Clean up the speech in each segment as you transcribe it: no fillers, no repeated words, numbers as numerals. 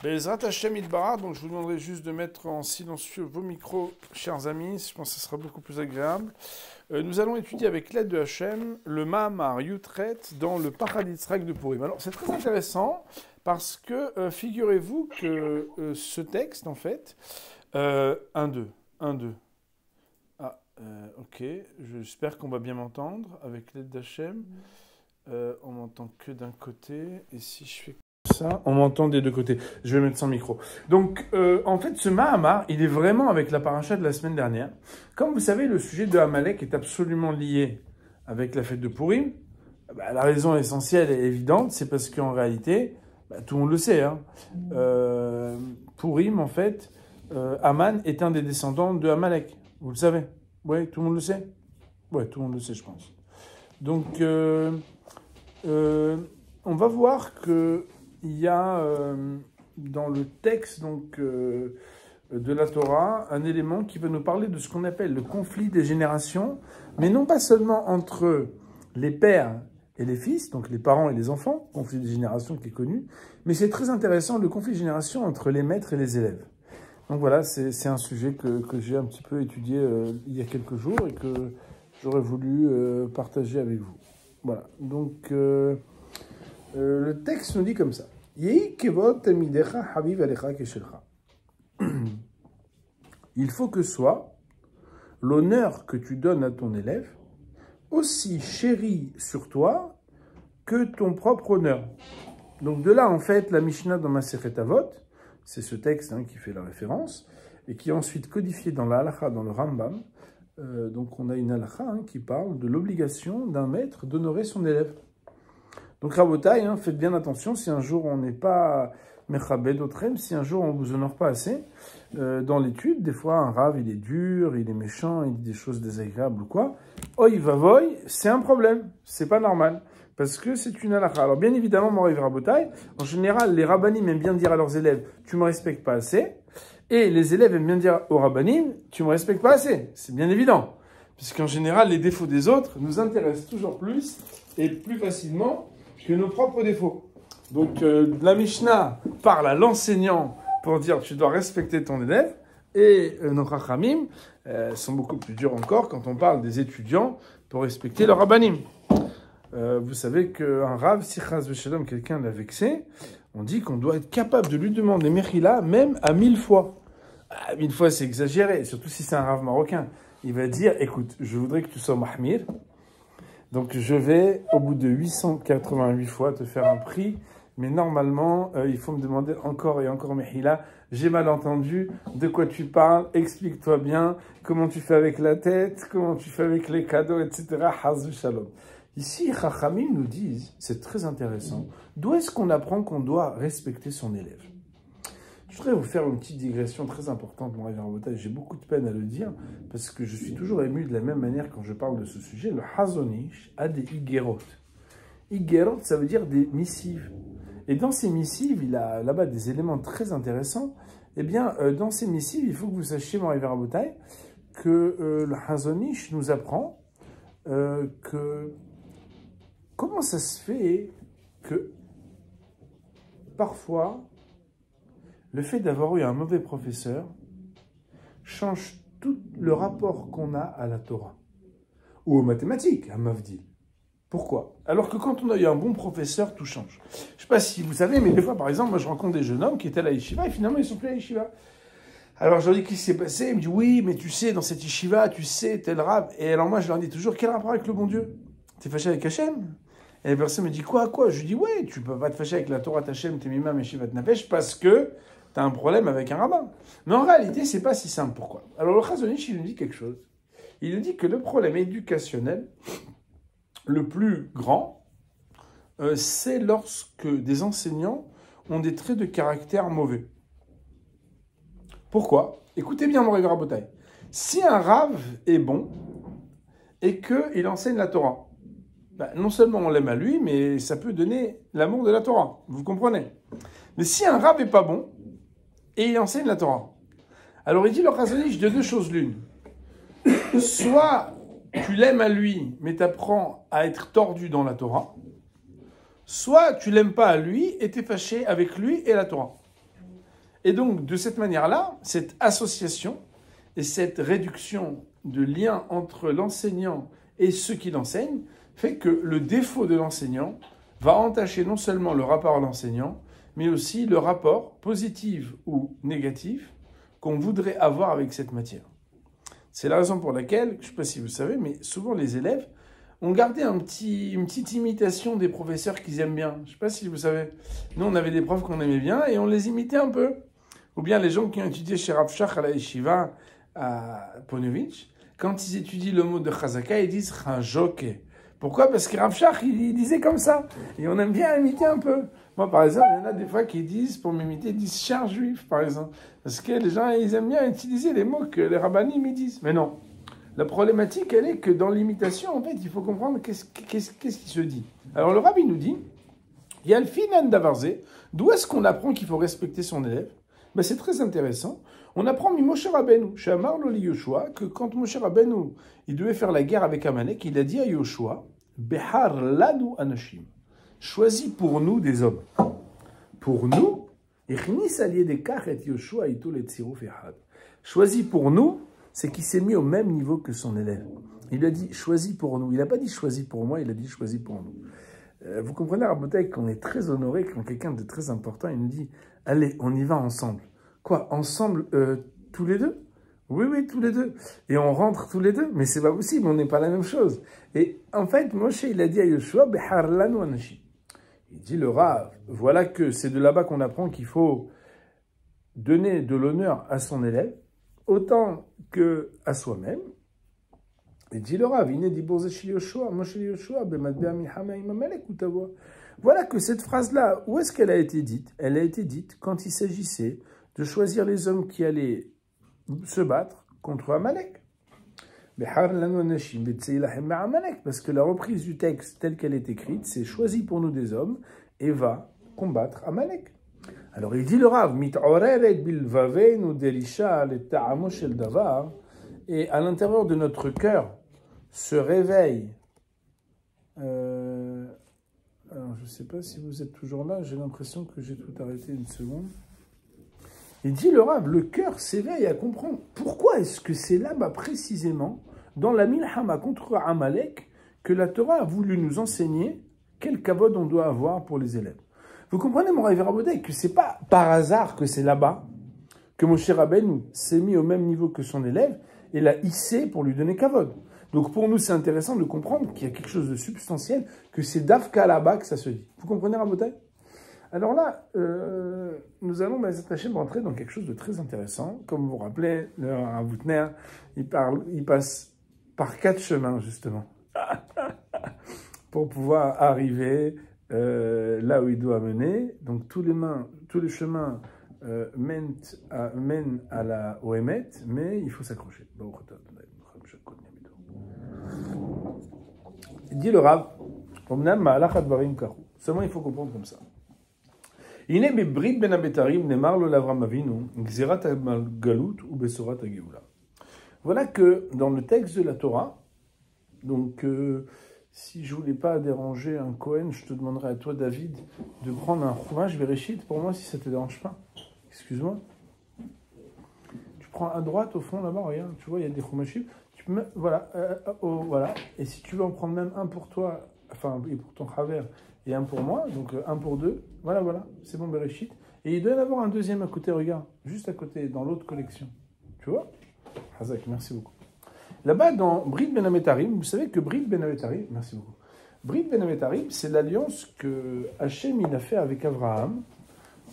Bezrat Hashem Idbara, donc je vous demanderai juste de mettre en silencieux vos micros, chers amis, je pense que ce sera beaucoup plus agréable. Nous allons étudier avec l'aide de Hashem le Mahamar Yutret dans le Paraditzrak de Purim. Alors c'est très intéressant parce que figurez-vous que ce texte, en fait, 1, 2, 1, 2. Ok, j'espère qu'on va bien m'entendre avec l'aide d'Hachem. On m'entend que d'un côté, et si je fais ça, on m'entend des deux côtés. Je vais mettre sans micro. Donc, en fait, ce Mahamar, il est vraiment avec la paracha de la semaine dernière. Comme vous savez, le sujet de Amalek est absolument lié avec la fête de Purim. La raison essentielle et évidente, c'est parce qu'en réalité, tout le monde le sait, hein, Purim, en fait, Aman est un des descendants de Amalek. Vous le savez? Oui, tout le monde le sait? Oui, tout le monde le sait, je pense. Donc, on va voir que il y a dans le texte donc, de la Torah un élément qui va nous parler de ce qu'on appelle le conflit des générations, mais non pas seulement entre les pères et les fils, donc les parents et les enfants, conflit des générations qui est connu, mais c'est très intéressant le conflit des générations entre les maîtres et les élèves. Donc voilà, c'est un sujet que j'ai un petit peu étudié il y a quelques jours et que j'aurais voulu partager avec vous. Voilà, donc le texte nous dit comme ça. Il faut que soit l'honneur que tu donnes à ton élève aussi chéri sur toi que ton propre honneur. Donc de là, en fait, la Mishnah dans Masechet Avot, c'est ce texte qui fait la référence, et qui est ensuite codifié dans la halakha, dans le Rambam. Donc on a une halakha qui parle de l'obligation d'un maître d'honorer son élève. Donc Rabotai, faites bien attention, si un jour on n'est pas Mechabed Otrem, si un jour on ne vous honore pas assez, dans l'étude, des fois un Rav il est dur, il est méchant, il dit des choses désagréables ou quoi, oi vavoy, c'est un problème, c'est pas normal, parce que c'est une halakha. Alors bien évidemment, Moraï Rabotai, en général les rabbanim aiment bien dire à leurs élèves, tu me respectes pas assez, et les élèves aiment bien dire aux rabbanim, tu me respectes pas assez, c'est bien évident, puisqu'en général les défauts des autres nous intéressent toujours plus et plus facilement que nos propres défauts. Donc la Mishnah parle à l'enseignant pour dire tu dois respecter ton élève, et nos Chachamim sont beaucoup plus durs encore quand on parle des étudiants pour respecter leur rabbanim. Vous savez qu'un Rav, si chas v'shalom quelqu'un l'a vexé, on dit qu'on doit être capable de lui demander Mechila même à 1000 fois. 1000 fois c'est exagéré, surtout si c'est un Rav marocain. Il va dire écoute, je voudrais que tu sois Mahmir. Donc je vais, au bout de 888 fois, te faire un prix. Mais normalement, il faut me demander encore et encore, Mehila, j'ai mal entendu, de quoi tu parles, explique-toi bien, comment tu fais avec la tête, comment tu fais avec les cadeaux, etc. Hazou shalom. Ici, Chachamim nous disent, c'est très intéressant, d'où est-ce qu'on apprend qu'on doit respecter son élève? Je voudrais vous faire une petite digression très importante, mon révérend Botai. J'ai beaucoup de peine à le dire, parce que je suis toujours ému de la même manière quand je parle de ce sujet. Le Hazonish a des Igerot. Igerot, ça veut dire des missives. Et dans ces missives, il a là-bas des éléments très intéressants. Eh bien, dans ces missives, il faut que vous sachiez, mon révérend Botai, que le Hazonish nous apprend que comment ça se fait que parfois, le fait d'avoir eu un mauvais professeur change tout le rapport qu'on a à la Torah. Ou aux mathématiques, à Mavdil. Pourquoi? Alors que quand on a eu un bon professeur, tout change. Je ne sais pas si vous savez, mais des fois, par exemple, moi je rencontre des jeunes hommes qui étaient à la yeshiva et finalement ils ne sont plus à la yeshiva. Alors je leur dis qu'est-ce qui s'est passé? Ils me disent oui, mais tu sais, dans cette yeshiva, tu sais, tel rab. Et alors moi je leur dis toujours, quel rapport avec le bon Dieu? T'es fâché avec Hachem? Et la personne me dit quoi? Je lui dis ouais, tu peux pas te fâcher avec la Torah Hachem, Temimam et Shivat Nafesh parce que tu as un problème avec un rabbin. Mais en réalité, c'est pas si simple. Pourquoi? Alors le Chazonish, il nous dit quelque chose. Il nous dit que le problème éducationnel le plus grand, c'est lorsque des enseignants ont des traits de caractère mauvais. Pourquoi? Écoutez bien mon révérend Botai. Si un Rav est bon et qu'il enseigne la Torah, non seulement on l'aime à lui, mais ça peut donner l'amour de la Torah. Vous comprenez? Mais si un Rav n'est pas bon et il enseigne la Torah, alors il dit le Chazonish de deux choses l'une. Soit tu l'aimes à lui, mais tu apprends à être tordu dans la Torah, soit tu l'aimes pas à lui et tu es fâché avec lui et la Torah. Et donc, de cette manière-là, cette association et cette réduction de lien entre l'enseignant et ceux qui l'enseignent fait que le défaut de l'enseignant va entacher non seulement le rapport à l'enseignant, mais aussi le rapport positif ou négatif qu'on voudrait avoir avec cette matière. C'est la raison pour laquelle, je ne sais pas si vous savez, mais souvent les élèves ont gardé une petite imitation des professeurs qu'ils aiment bien. Je ne sais pas si vous savez. Nous, on avait des profs qu'on aimait bien et on les imitait un peu. Ou bien les gens qui ont étudié chez Rav Shach à la Yeshiva à Ponevezh, quand ils étudient le mot de Chazaka, ils disent Chajoke. Pourquoi? Parce que Rav Shach, il disait comme ça. Et on aime bien imiter un peu. Moi, par exemple, il y en a des fois qui disent, pour m'imiter, ils disent cher juif, par exemple. Parce que les gens, ils aiment bien utiliser les mots que les rabbanim ils disent. Mais non. La problématique, elle est que dans l'imitation, en fait, il faut comprendre qu'est-ce qui se dit. Alors, le rabbi nous dit, il y a le finan davarze. D'où est-ce qu'on apprend qu'il faut respecter son élève? Ben, c'est très intéressant. On apprend Moshe Rabbeinu, chez Amar Loli Yoshua, que quand Moshe Rabbeinu, il devait faire la guerre avec Amalek, il a dit à Yoshua, Behar lanu anashim, choisis pour nous des hommes. Pour nous, choisis pour nous, c'est qu'il s'est mis au même niveau que son élève. Il a dit choisis pour nous. Il n'a pas dit choisis pour moi, il a dit choisis pour nous. Vous comprenez, Rabotai, qu'on est très honoré quand quelqu'un de très important, il nous dit allez, on y va ensemble. Quoi, ensemble, tous les deux? Oui, oui, tous les deux. Et on rentre tous les deux, mais c'est pas possible, on n'est pas la même chose. Et en fait, Moshe, il a dit à Yoshua, Behar lanu anashim. Il dit le Rav, voilà que c'est de là-bas qu'on apprend qu'il faut donner de l'honneur à son élève, autant qu'à soi-même. Il dit le Rav, voilà que cette phrase-là, où est-ce qu'elle a été dite? Elle a été dite quand il s'agissait de choisir les hommes qui allaient se battre contre Amalek. Parce que la reprise du texte telle qu'elle est écrite, c'est choisis pour nous des hommes et va combattre Amalek. Alors il dit le Rav, et à l'intérieur de notre cœur se réveille. Alors je ne sais pas si vous êtes toujours là, j'ai l'impression que j'ai tout arrêté une seconde. Il dit le Rav, le cœur s'éveille à comprendre pourquoi est-ce que c'est là-bas précisément, dans la Milhama contre Amalek, que la Torah a voulu nous enseigner quel kavod on doit avoir pour les élèves. Vous comprenez, mon Rav Rabodé, que c'est pas par hasard que c'est là-bas que Moshe Rabbeinu s'est mis au même niveau que son élève et l'a hissé pour lui donner kavod. Donc pour nous, c'est intéressant de comprendre qu'il y a quelque chose de substantiel, que c'est d'Afka là-bas que ça se dit. Vous comprenez, Rabodé? Alors là, nous allons rentrer dans quelque chose de très intéressant. Comme vous vous rappelez, le Rav Boutner, il passe par 4 chemins, justement, pour pouvoir arriver là où il doit mener. Donc tous les chemins mènent au Emet, mais il faut s'accrocher. Il dit le Rav, seulement il faut comprendre comme ça. Voilà que dans le texte de la Torah, donc si je voulais pas déranger un Cohen, je te demanderais à toi, David, de prendre un chumash Bereshit pour moi si ça te dérange pas. Excuse-moi. Tu prends à droite au fond là-bas, regarde, tu vois, il y a des chumashim. Voilà, voilà. Et si tu veux en prendre même un pour toi, enfin, et pour ton chaver, et un pour moi, donc un pour deux, voilà, c'est bon, Bereshit. Et il doit y en avoir un deuxième à côté, regarde, juste à côté, dans l'autre collection. Tu vois? Hazak, merci beaucoup. Là-bas, dans Brit Ben Ametarim, vous savez que Brit Ben Ametarim, merci beaucoup. Brit Ben Ametarim, c'est l'alliance que Hachem il a fait avec Abraham,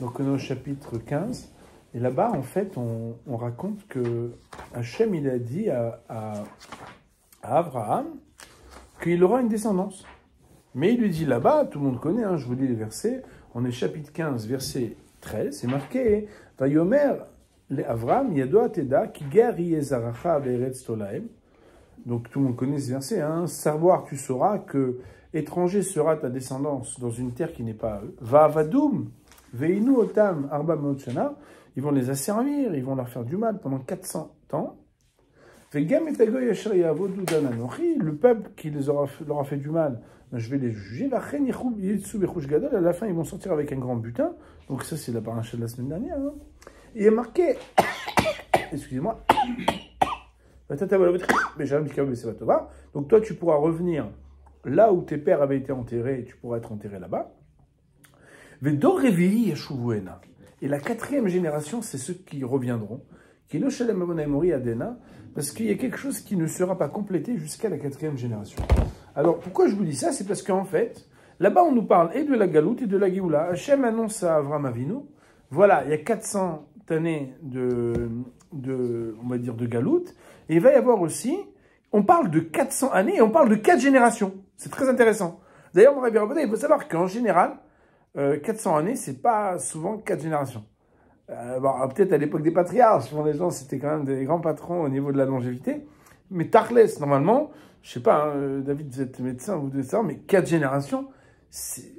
donc au chapitre 15. Et là-bas, en fait, on raconte que Hachem il a dit à Abraham qu'il aura une descendance. Mais il lui dit là-bas, tout le monde connaît, je vous lis les versets, on est chapitre 15, verset 13, c'est marqué « Vayomer le Avram yadoa teda ki ger yezaracha be'eretz tolaim » Donc tout le monde connaît ce verset, savoir tu sauras que étranger sera ta descendance dans une terre qui n'est pas à eux. Va'avadoum ve'inu otam arba meot shana, ils vont les asservir, ils vont leur faire du mal pendant 400 ans. Le peuple qui leur a fait du mal, je vais les juger. À la fin, ils vont sortir avec un grand butin. Donc ça, c'est la paracha de la semaine dernière. Il est marqué, excusez-moi, donc toi, tu pourras revenir là où tes pères avaient été enterrés, tu pourras être enterré là-bas. Et la quatrième génération, c'est ceux qui reviendront, qui est le Shalem Abonamori Adena, parce qu'il y a quelque chose qui ne sera pas complété jusqu'à la quatrième génération. Alors, pourquoi je vous dis ça? C'est parce qu'en fait, là-bas, on nous parle et de la Galoute et de la Géoula. Hachem annonce à Avram Avinu, voilà, il y a 400 années on va dire, de Galoute, et il va y avoir aussi, on parle de 400 années et on parle de 4 générations. C'est très intéressant. D'ailleurs, mon Rabbi Rabodai, il faut savoir qu'en général, 400 années, c'est pas souvent 4 générations. Bon, peut-être à l'époque des patriarches, les gens, c'était quand même des grands patrons au niveau de la longévité. Mais Tachles, normalement, je sais pas, hein, David, vous êtes médecin, vous devez savoir, mais 4 générations,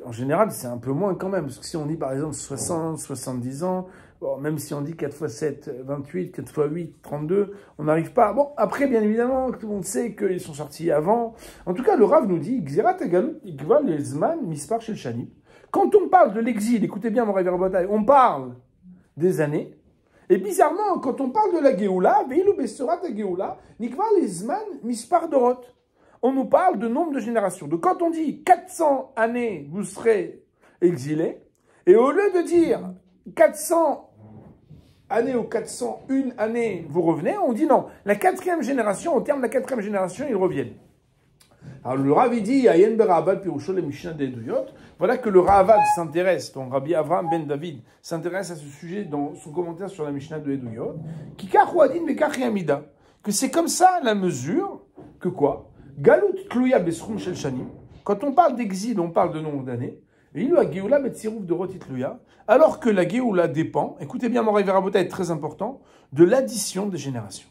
en général, c'est un peu moins quand même. Parce que si on dit, par exemple, 60, 70 ans, bon, même si on dit 4 x 7, 28, 4 x 8, 32, on n'arrive pas. Bon, après, bien évidemment, tout le monde sait qu'ils sont sortis avant. En tout cas, le Rav nous dit, Gzirat Galut, Igva, les Zman, Mispar, Shel Shani. Quand on parle de l'exil, écoutez bien mon Rav Rabotai, on parle des années. Et bizarrement, quand on parle de la Géoula, Veilou Besorat Géoula, Nikva Lezman Mispar Dorot. On nous parle de nombre de générations. Donc quand on dit 400 années, vous serez exilés, et au lieu de dire 400 années ou 401 années, vous revenez, on dit non. La quatrième génération, au terme de la quatrième génération, ils reviennent. Alors le Rav dit, Ayen Berabad Piroucho le Mishnah des Douyot, voilà que le Ravad s'intéresse, donc Rabbi Avraham ben David s'intéresse à ce sujet dans son commentaire sur la Mishnah de Edouyot, qui Kachouadin Mekachriamida, que c'est comme ça la mesure que quoi? Galut Tluya Besrum Shel Shani, quand on parle d'exil, on parle de nombre d'années, et il a Géoula Betsirouf de Rotitluya, alors que la Géoula dépend, écoutez bien, mon Rav Rabota est très important, de l'addition des générations.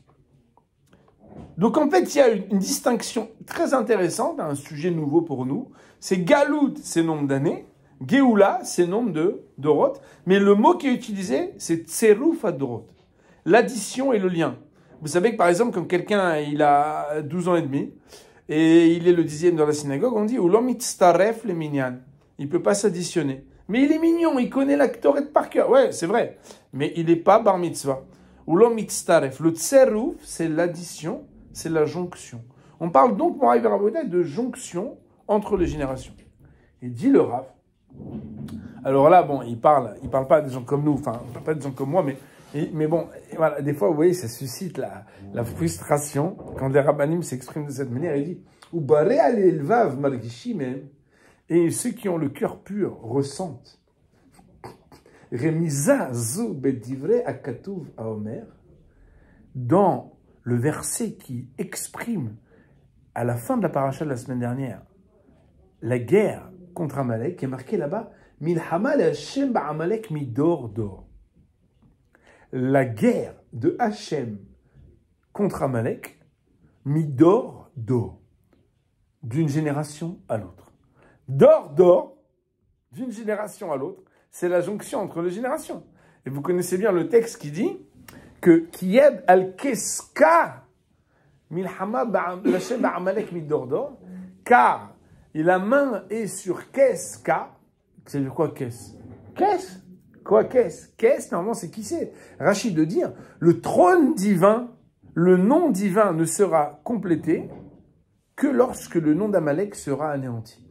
Donc en fait, il y a une distinction très intéressante, un sujet nouveau pour nous. C'est Galout, c'est nombre d'années. Géoula, c'est nombre de Dorot. Mais le mot qui est utilisé, c'est Tserouf à Dorot. L'addition et le lien. Vous savez que par exemple, quand quelqu'un il a 12 ans et demi, et il est le 10e dans la synagogue, on dit Ulom itztaref le minyan. Il ne peut pas s'additionner. Mais il est mignon, il connaît la Torah par cœur. Ouais, c'est vrai. Mais il n'est pas bar mitzvah. Ulom itztaref. Le tserouf, c'est l'addition. C'est la jonction. On parle donc, mon Rav Rabodai, de jonction entre les générations. Et dit le Rav. Alors là, bon, il parle pas des gens comme nous, enfin, pas des gens comme moi, mais bon, voilà, des fois, vous voyez, ça suscite la frustration quand les rabbanim s'expriment de cette manière. Il dit, ou baré al elvav margishim, et ceux qui ont le cœur pur ressentent. Remiza zo bedivre akatuv aomer, dans le verset qui exprime, à la fin de la paracha de la semaine dernière, la guerre contre Amalek, qui est marquée là-bas, Milhama Hashem ba'Amalek midor dor. La guerre de Hachem contre Amalek, midor dor, d'une génération à l'autre. Dor, d'une génération à l'autre, c'est la jonction entre les générations. Et vous connaissez bien le texte qui dit que Kiyed al-Keska Milhama Hashem ba'Amalek midordor, car la main est sur Keska. C'est de quoi Kes? Kes? Quoi Kes? Kes, normalement, c'est qui c'est? Rachid de dire, le trône divin, le nom divin ne sera complété que lorsque le nom d'Amalek sera anéanti.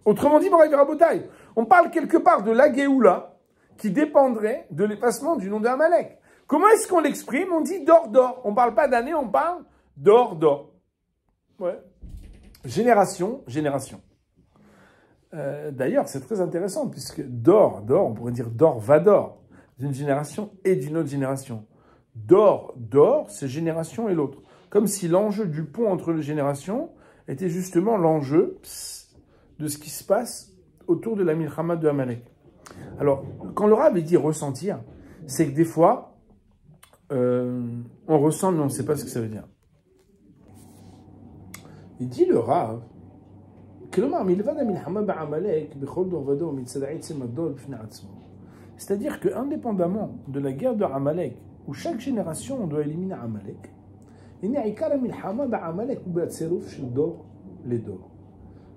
Autrement dit, Moraï Rabotai, on parle quelque part de la Géoula qui dépendrait de l'effacement du nom d'Amalek. Comment est-ce qu'on l'exprime? On dit dor. On ne parle pas d'année, on parle dor. Ouais. Génération. D'ailleurs, c'est très intéressant, puisque dor, on pourrait dire dor, vador, d'une génération et d'une autre génération. Dor, c'est génération et l'autre. Comme si l'enjeu du pont entre les générations était justement l'enjeu de ce qui se passe autour de la milchama de Amalek. Alors, quand le Rav dit ressentir, c'est que des fois, on ressent, mais on ne sait pas ce que ça veut dire. Il dit le Rav, c'est-à-dire que indépendamment de la guerre de Amalek, où chaque génération on doit éliminer Amalek,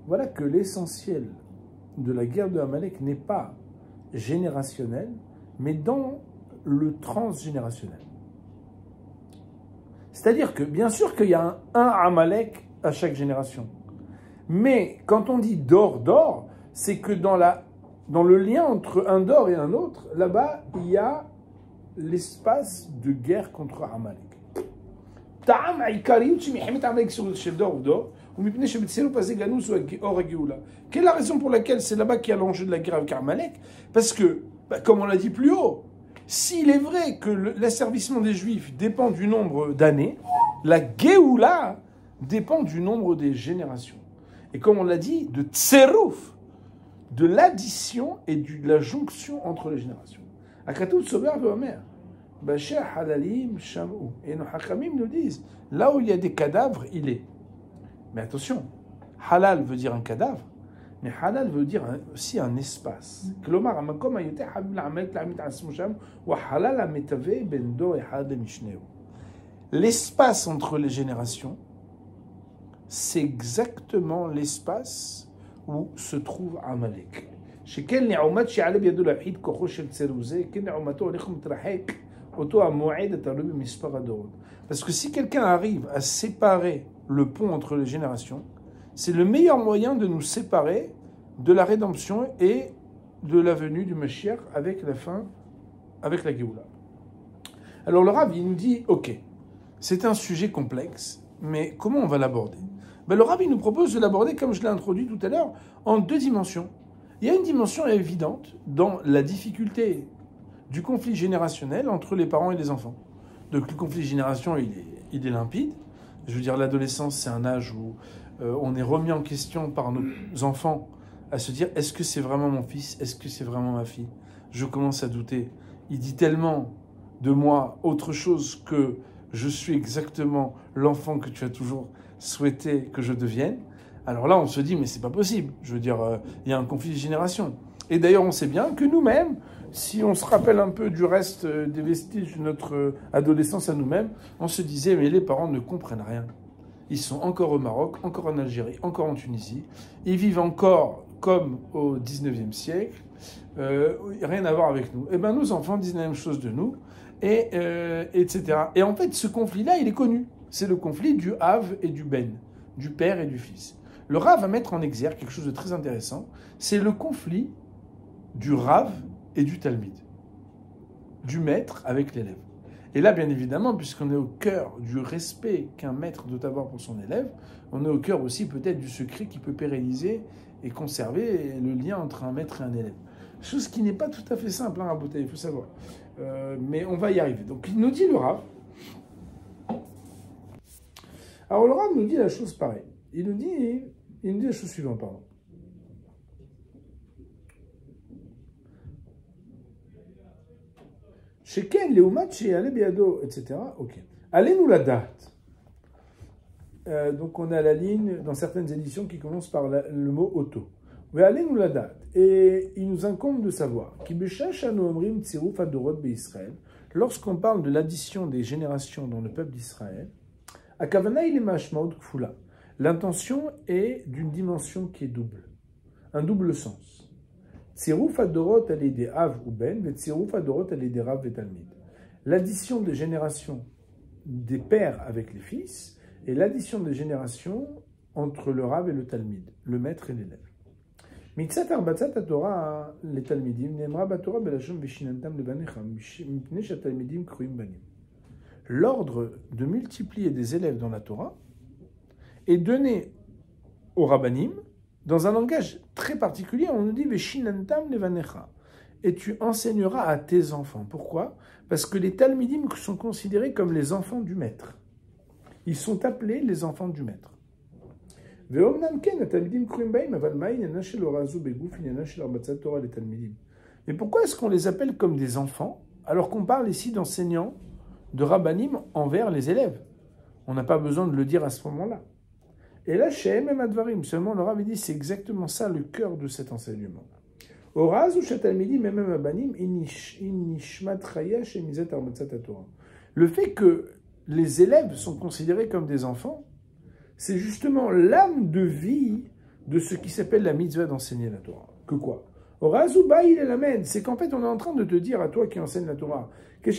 voilà que l'essentiel de la guerre de Amalek n'est pas générationnel, mais dans le transgénérationnel. C'est-à-dire que, bien sûr qu'il y a un Amalek à chaque génération. Mais quand on dit d'or, c'est que dans le lien entre un d'or et un autre, là-bas, il y a l'espace de guerre contre Amalek. Ta'am Aikari, Chimihemet Amalek sur le chef d'or ou d'or, ou Mipne Shebetsero Pazé Ganous ou Or Agioula. Quelle est la raison pour laquelle c'est là-bas qu'il y a l'enjeu de la guerre avec Amalek? Parce que, comme on l'a dit plus haut, s'il est vrai que l'asservissement des Juifs dépend du nombre d'années, la Géoula dépend du nombre des générations. Et comme on l'a dit, de Tserouf, de l'addition et de la jonction entre les générations. Akatout Sober Veomer, Bacher Halalim Shamou. Et nos Hakamim nous disent, là où il y a des cadavres, il est. Mais attention, Halal veut dire un cadavre, mais halal veut dire aussi un espace. L'espace entre les générations, c'est exactement l'espace où se trouve Amalek. Parce que si quelqu'un arrive à séparer le pont entre les générations, c'est le meilleur moyen de nous séparer de la rédemption et de la venue du Mashiach avec la fin, avec la Géoula. Alors le Rav, il nous dit, ok, c'est un sujet complexe, mais comment on va l'aborder? Ben, le Rav, il nous propose de l'aborder, comme je l'ai introduit tout à l'heure, en deux dimensions. Il y a une dimension évidente dans la difficulté du conflit générationnel entre les parents et les enfants. Donc le conflit génération, il est limpide. Je veux dire, l'adolescence, c'est un âge où on est remis en question par nos enfants à se dire, est-ce que c'est vraiment mon fils? Est-ce que c'est vraiment ma fille? Je commence à douter. Il dit tellement de moi autre chose que je suis exactement l'enfant que tu as toujours souhaité que je devienne. Alors là, on se dit, mais c'est pas possible. Je veux dire, il y a un conflit de génération. Et d'ailleurs, on sait bien que nous-mêmes, si on se rappelle un peu du reste des vestiges de notre adolescence à nous-mêmes, on se disait, mais les parents ne comprennent rien. Ils sont encore au Maroc, encore en Algérie, encore en Tunisie. Ils vivent encore comme au 19e siècle. Rien à voir avec nous. Eh bien, nos enfants disent la même chose de nous, etc. Et en fait, ce conflit-là, il est connu. C'est le conflit du Hav et du Ben, du père et du fils. Le Rav va mettre en exergue quelque chose de très intéressant. C'est le conflit du Rav et du Talmid, du maître avec l'élève. Et là, bien évidemment, puisqu'on est au cœur du respect qu'un maître doit avoir pour son élève, on est au cœur aussi peut-être du secret qui peut pérenniser et conserver le lien entre un maître et un élève. Chose qui n'est pas tout à fait simple, hein, Rabotai, il faut savoir. Mais on va y arriver. Donc, il nous dit le Rav. Alors, le Rav nous dit la chose pareille. Il nous dit la chose suivante, pardon. Sheken, Léoumat, chez Ale Biado, etc. Ok. Allez-nous la date. Donc, on a la ligne dans certaines éditions qui commence par le mot auto. Mais allez-nous la date. Et il nous incombe de savoir lorsqu'on parle de l'addition des générations dans le peuple d'Israël, l'intention est d'une dimension qui est double, un double sens. L'addition des générations des pères avec les fils et l'addition des générations entre le Rav et le Talmid, le maître et l'élève. Mitzat arbatzat Torah les Talmidim nemra baTorah belashon veshinantam lebanecham mipnei shatalmidim kruim banim. L'ordre de multiplier des élèves dans la Torah est donné aux rabbanim dans un langage très particulier. On nous dit veshinantam levanecha, et tu enseigneras à tes enfants. Pourquoi? Parce que les talmidim sont considérés comme les enfants du maître. Ils sont appelés les enfants du maître. Mais pourquoi est-ce qu'on les appelle comme des enfants alors qu'on parle ici d'enseignants de rabbanim envers les élèves? On n'a pas besoin de le dire à ce moment-là. Et là, chez M. Advarim, seulement le Rav dit c'est exactement ça le cœur de cet enseignement. Le fait que les élèves sont considérés comme des enfants, c'est justement l'âme de vie de ce qui s'appelle la mitzvah d'enseigner la Torah. Que quoi? C'est qu'en fait, on est en train de te dire à toi qui enseigne la Torah, que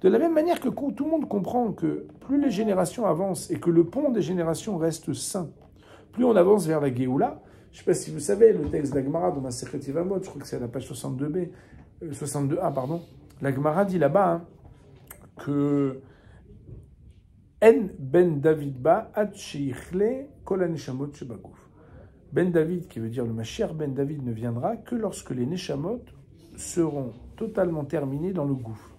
de la même manière que tout le monde comprend que plus les générations avancent et que le pont des générations reste sain, plus on avance vers la Géoula. Je ne sais pas si vous savez, le texte d'Agmara dans Masechet Yevamot, je crois que c'est à la page 62b, 62a, pardon, l'Agmara dit là-bas hein, que En ben David ba ad sheichle kol haneshamot shebagouf. Ben David, qui veut dire le Mashiach Ben David, ne viendra que lorsque les neshamot seront totalement terminés dans le gouffre.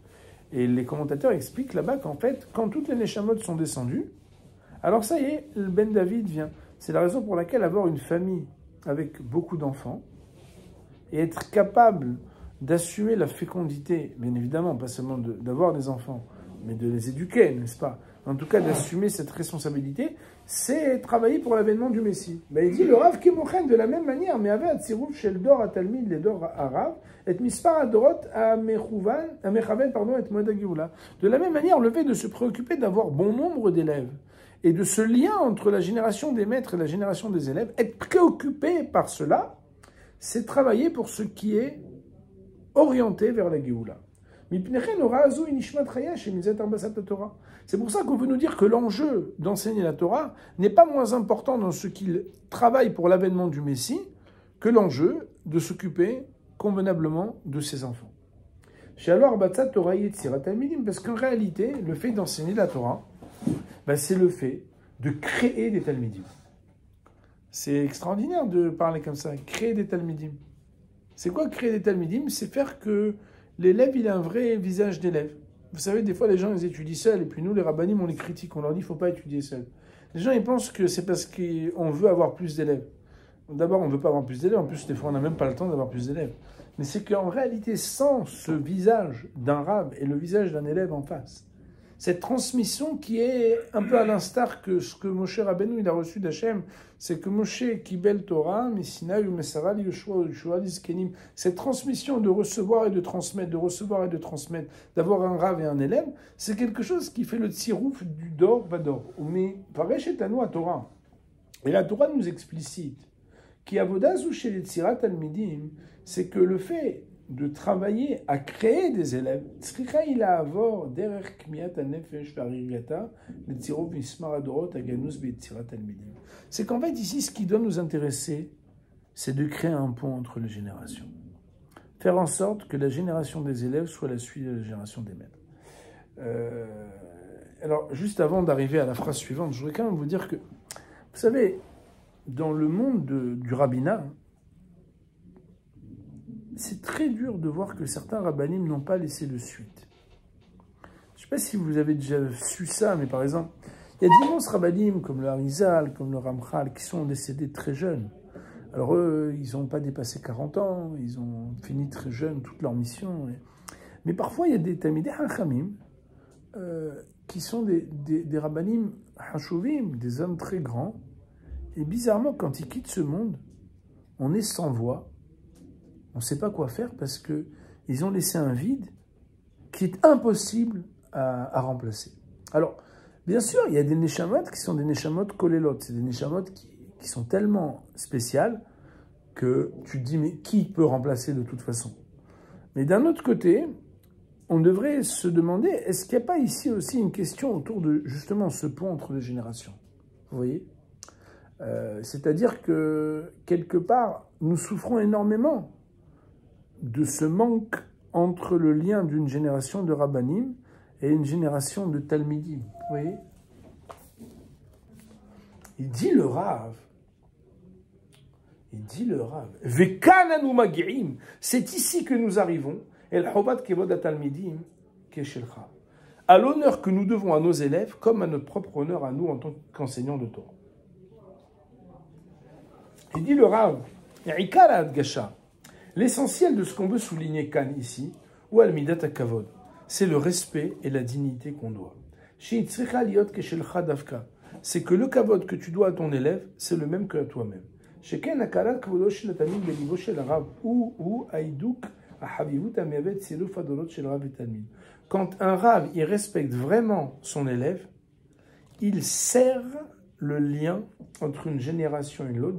Et les commentateurs expliquent là-bas qu'en fait, quand toutes les neshamot sont descendues, alors ça y est, le Ben David vient. C'est la raison pour laquelle avoir une famille avec beaucoup d'enfants et être capable d'assumer la fécondité, bien évidemment, pas seulement d'avoir des enfants, mais de les éduquer, n'est-ce pas? En tout cas, d'assumer cette responsabilité, c'est travailler pour l'avènement du Messie. Ben, il dit le Rav Kemochen de la même manière, mais avait Atsirouf shel Dor à Talmid, les Dor à Rav, et Mispar Adorot à Mechaven, pardon, et Moed Geoula. De la même manière, le fait de se préoccuper d'avoir bon nombre d'élèves et de ce lien entre la génération des maîtres et la génération des élèves, être préoccupé par cela, c'est travailler pour ce qui est orienté vers la Geoula. C'est pour ça qu'on veut nous dire que l'enjeu d'enseigner la Torah n'est pas moins important dans ce qu'il travaille pour l'avènement du Messie que l'enjeu de s'occuper convenablement de ses enfants. Parce qu'en réalité, le fait d'enseigner la Torah, c'est le fait de créer des talmidim. C'est extraordinaire de parler comme ça, créer des talmidim. C'est quoi créer des talmidim? C'est faire que l'élève, il a un vrai visage d'élève. Vous savez, des fois, les gens, ils étudient seuls, et puis nous, les rabbinim, on les critique, on leur dit, il ne faut pas étudier seul. Les gens, ils pensent que c'est parce qu'on veut avoir plus d'élèves. D'abord, on ne veut pas avoir plus d'élèves, en plus, des fois, on n'a même pas le temps d'avoir plus d'élèves. Mais c'est qu'en réalité, sans ce visage d'un rab et le visage d'un élève en face, cette transmission qui est un peu à l'instar que ce que Moshe Rabbeinu il a reçu d'Hachem, c'est que Moshe Kibel Torah, Messina, Umesara, Yoshua, Dizkenim, cette transmission de recevoir et de transmettre, d'avoir un rav et un élève, c'est quelque chose qui fait le tsirouf du Dor Vador. Mais Varesh et Tanu à Torah. Et la Torah nous explicite qui avodazu chez les Tzirat Talmidim, c'est que le fait de travailler à créer des élèves, c'est qu'en fait ici ce qui doit nous intéresser, c'est de créer un pont entre les générations. Faire en sorte que la génération des élèves soit la suite de la génération des maîtres. Alors juste avant d'arriver à la phrase suivante, je voudrais quand même vous dire que, vous savez, dans le monde du rabbinat, c'est très dur de voir que certains rabbinim n'ont pas laissé de suite. Je ne sais pas si vous avez déjà su ça, mais par exemple, il y a d'immenses rabbinim comme le Harizal, comme le Ramchal, qui sont décédés très jeunes. Alors eux, ils n'ont pas dépassé 40 ans, ils ont fini très jeunes toute leur mission. Mais parfois, il y a des Talmidei Hachamim qui sont des rabbinim hashuvim, des hommes très grands. Et bizarrement, quand ils quittent ce monde, on est sans voix. On ne sait pas quoi faire parce qu'ils ont laissé un vide qui est impossible à remplacer. Alors, bien sûr, il y a des neshamot qui sont des neshamot kolelot. C'est des neshamot qui sont tellement spéciales que tu te dis, mais qui peut remplacer de toute façon? Mais d'un autre côté, on devrait se demander, est-ce qu'il n'y a pas ici aussi une question autour de justement ce pont entre les générations? Vous voyez? C'est-à-dire que, quelque part, nous souffrons énormément de ce manque entre le lien d'une génération de rabbanim et une génération de talmidim. Vous voyez? Il dit le Rav, Vekananu magi'im, c'est ici que nous arrivons, El Chobat Kevod Talmidim Keshelcha, à l'honneur que nous devons à nos élèves, comme à notre propre honneur à nous en tant qu'enseignants de Torah. Il dit le Rav, l'essentiel de ce qu'on veut souligner ici, ou al-midat kavod, c'est le respect et la dignité qu'on doit. C'est que le kavod que tu dois à ton élève, c'est le même que à toi-même. Quand un rav, il respecte vraiment son élève, il serre le lien entre une génération et l'autre.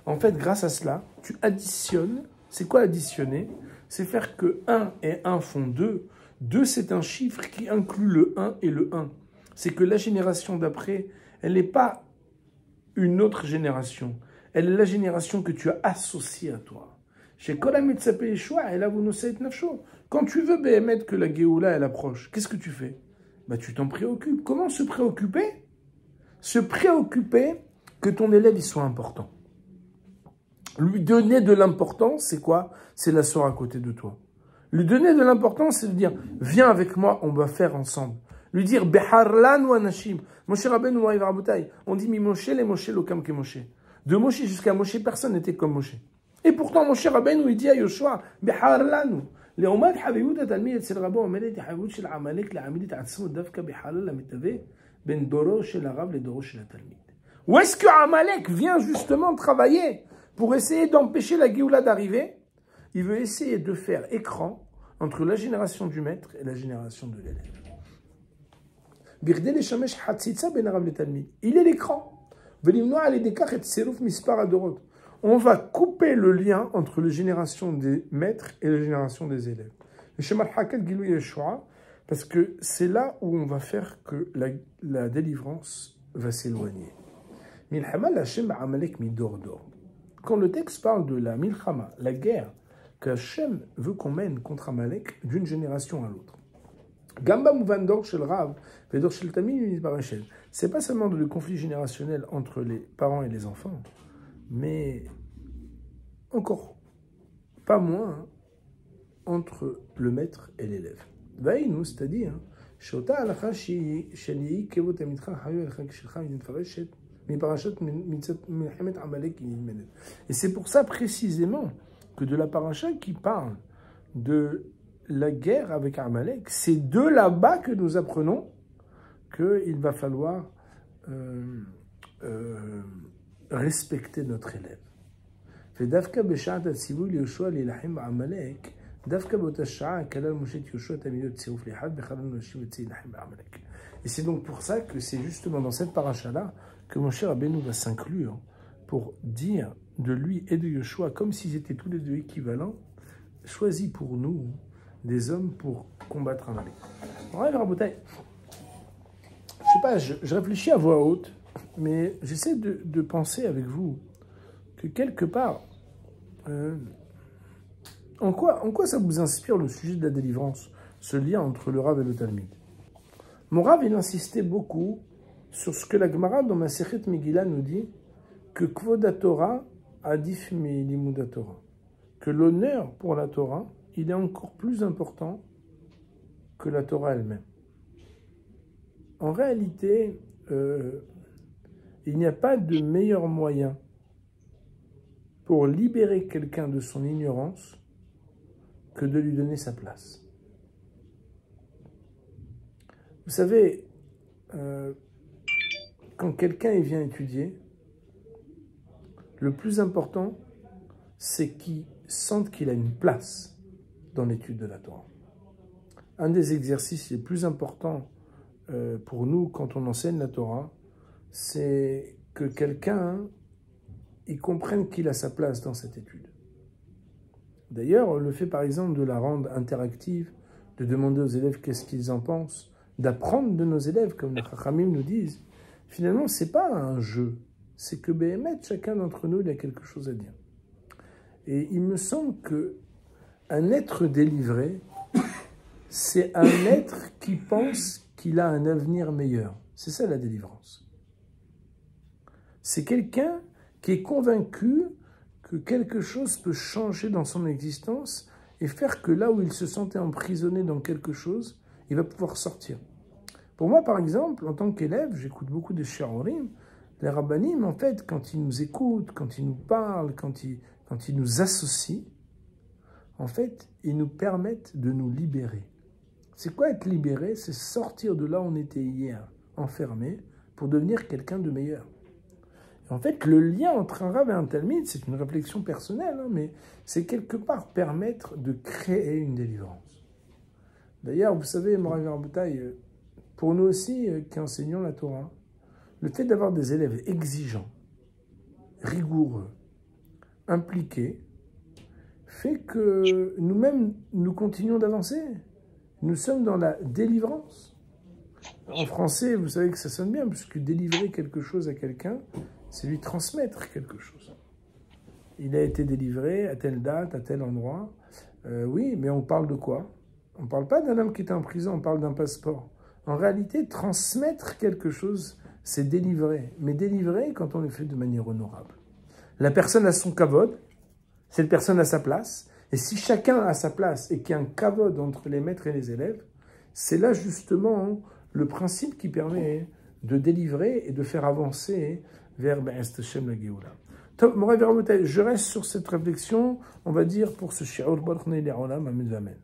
En fait, grâce à cela, tu additionnes. C'est quoi additionner? C'est faire que 1 et 1 font 2. 2, c'est un chiffre qui inclut le 1 et le 1. C'est que la génération d'après, elle n'est pas une autre génération. Elle est la génération que tu as associée à toi. Quand tu veux, Béhémet, que la Géoula, elle approche, qu'est-ce que tu fais? Bah, tu t'en préoccupes. Comment se préoccuper? Se préoccuper que ton élève il soit important. Lui donner de l'importance, c'est quoi? C'est l'asseoir à côté de toi. Lui donner de l'importance, c'est de dire, viens avec moi, on va faire ensemble. Lui dire, Beharlan ou Anashim. Moshe Rabbeinu ou Rabotai. On dit, mi Moshe les Moshe l'okam ke Moshe. De Moshe jusqu'à Moshe, personne n'était comme Moshe. Et pourtant, Moshe Rabbeinu, il dit à Yoshua, Beharlan. לעומת חביבות התלמיד אצל רבו עומדת החביבות של עמלק להעמיד את עצמו דווקא בחלל המתהווה בין דורו של הרב לדורו של התלמיד. Où est-ce que Amalek vient justement travailler pour essayer d'empêcher la Géoula d'arriver? Il veut essayer de faire écran entre la génération du maître et la génération de l'élève. בכדי לשמש חציצה בין הרב לתלמיד. Il est l'écran. ולמנוע על ידי כך את צירוף מספר הדורות. On va couper le lien entre les générations des maîtres et les générations des élèves. Parce que c'est là où on va faire que la délivrance va s'éloigner. Quand le texte parle de la milchama, la guerre que Hachem veut qu'on mène contre Amalek d'une génération à l'autre, c'est pas seulement le conflit générationnel entre les parents et les enfants, mais encore pas moins entre le maître et l'élève. Vaïnou, c'est-à-dire, et c'est pour ça précisément que de la paracha qui parle de la guerre avec Amalek, c'est de là-bas que nous apprenons qu'il va falloir respecter notre élève. ודווקא בשעת הציווי ליהושע להילחם בעמלק, דווקא באותה שעה כלל משה את יהושע תלמידו צירוף לאחד בחלל אנשים יצא להילחם בעמלק. Et c'est donc pour ça que c'est justement dans cette paracha-là que Moshe Rabbeinu va s'inclure pour dire de lui et de Yoshua, comme s'ils étaient tous les deux équivalents, choisis pour nous des hommes pour combattre Amalek. Alors, je sais pas, je réfléchis à voix haute, mais j'essaie de penser avec vous que quelque part, en quoi ça vous inspire le sujet de la délivrance, ce lien entre le Rav et le Talmid? Mon Rav, il insistait beaucoup sur ce que la Gemara dans Masechet Megillah nous dit, que Kvod Torah adif mi limud Torah, que l'honneur pour la Torah, il est encore plus important que la Torah elle-même. En réalité, il n'y a pas de meilleur moyen pour libérer quelqu'un de son ignorance que de lui donner sa place. Vous savez, quand quelqu'un vient étudier, le plus important, c'est qu'il sente qu'il a une place dans l'étude de la Torah. Un des exercices les plus importants pour nous quand on enseigne la Torah, c'est que quelqu'un il comprenne qu'il a sa place dans cette étude. D'ailleurs, le fait par exemple de la rendre interactive, de demander aux élèves qu'est-ce qu'ils en pensent, d'apprendre de nos élèves, comme les Chachamim nous disent, finalement, ce n'est pas un jeu, c'est que Béhémet, chacun d'entre nous, il a quelque chose à dire. Et il me semble qu'un être délivré, c'est un être qui pense qu'il a un avenir meilleur. C'est ça la délivrance. C'est quelqu'un qui est convaincu que quelque chose peut changer dans son existence et faire que là où il se sentait emprisonné dans quelque chose, il va pouvoir sortir. Pour moi, par exemple, en tant qu'élève, j'écoute beaucoup de shiurim. Les rabbanim, en fait, quand ils nous écoutent, quand ils nous parlent, quand ils nous associent, en fait, ils nous permettent de nous libérer. C'est quoi être libéré? C'est sortir de là où on était hier, enfermé, pour devenir quelqu'un de meilleur. En fait, le lien entre un Rav et un Talmid, c'est une réflexion personnelle, hein, mais c'est quelque part permettre de créer une délivrance. D'ailleurs, vous savez, Morav Rabotai, pour nous aussi qui enseignons la Torah, le fait d'avoir des élèves exigeants, rigoureux, impliqués, fait que nous-mêmes, nous continuons d'avancer. Nous sommes dans la délivrance. En français, vous savez que ça sonne bien, puisque délivrer quelque chose à quelqu'un, c'est lui transmettre quelque chose. Il a été délivré à telle date, à tel endroit. Oui, mais on parle de quoi? On ne parle pas d'un homme qui était en prison, on parle d'un passeport. En réalité, transmettre quelque chose, c'est délivrer. Mais délivrer quand on le fait de manière honorable. La personne a son kavod, cette personne a sa place. Et si chacun a sa place et qu'il y a un kavod entre les maîtres et les élèves, c'est là justement le principe qui permet de délivrer et de faire avancer vers Be'ez Hashem la Géoula. Je reste sur cette réflexion, on va dire, pour ce shi'ur Baruch Nei Le'olam, Amen.